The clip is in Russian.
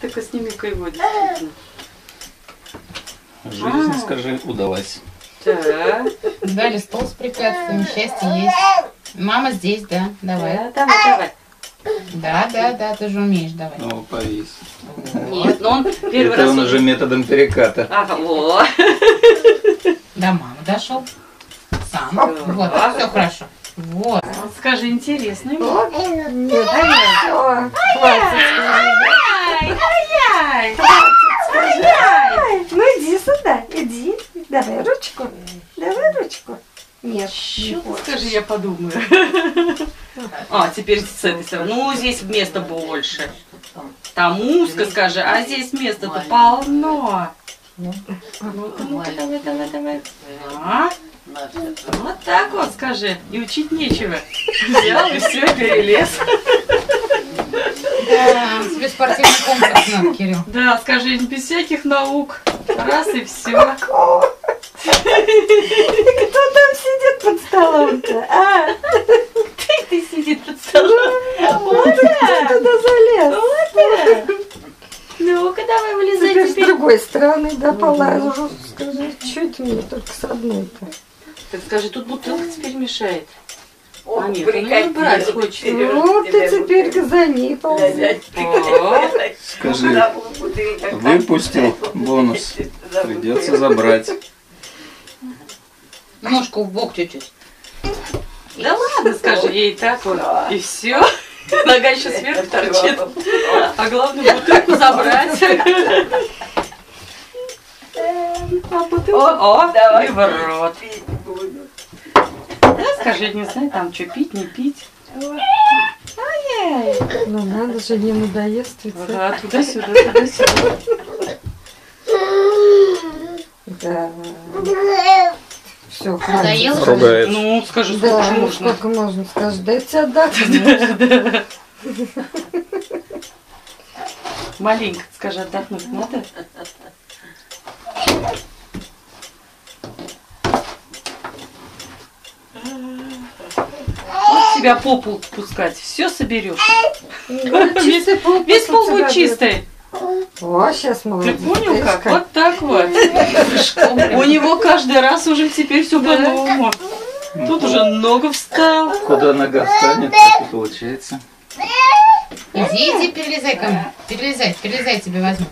Только сними-ка его, действительно. Жизнь, скажи, удалась. Да. Дали стол с препятствиями, счастье есть. Мама здесь, да, давай. Да, давай. Да, ты же умеешь, давай. Ну, повис. Нет, но он первый Это раз... он уже методом переката. Ага, о. До мамы дошел. Сам. Вот, Да. все хорошо. Вот. Вот скажи, интересно. Нет, все, хватит, Ай-яй! Ну иди сюда, иди. Давай ручку. Давай ручку. Нет, Что ты скажи, я подумаю. А, теперь с этой стороны. Ну, здесь места больше. Там узко, скажи, а здесь места-то полно. Ну-ка, давай. А? Вот так вот скажи. И учить нечего. Взял и все, перелез. Да, тебе спортивный комплекс надо, Кирилл. Да, скажи, без всяких наук. Раз и все. Кто там сидит под столом-то? А? Ты сидит под столом. Вот Кто так. туда залез? Ну-ка, давай вылезай Теперь с теперь. другой стороны, да, полажу. Скажи, чуть мне только с одной-то. Так скажи, тут бутылка теперь мешает. А нет, он ее брать хочет. Ну, ты теперь за ней ползи. Скажи, выпустил бонус. Придется забрать. Ножку в бок чуть-чуть. Да ладно, скажи, ей так вот. И все. Нога еще сверху торчит. А главное бутылку забрать. А бутылку? О, давай в рот. Да, скажи, не знаю, там что, пить, не пить. Ай-яй. Ну, надо же, не надоест ведь. Да, туда-сюда, туда-сюда. Да. Все, хватит. Заела? Ругает. Ну, скажи, сколько Да, же ну можно. сколько можно сказать? Дайте отдохнуть. Маленько, скажи, отдохнуть надо? Вот тебя по полу пускать, все соберешь. Чистый пол. Весь пол будет чистый. О, сейчас Ты молодец. понял Видишь, как? Вот так вот. У него каждый раз уже теперь все по-новому. Тут уже ногу встал. Куда нога встанет, так и получается. Иди, перелезай ко мне. Перелезай, тебе возьму.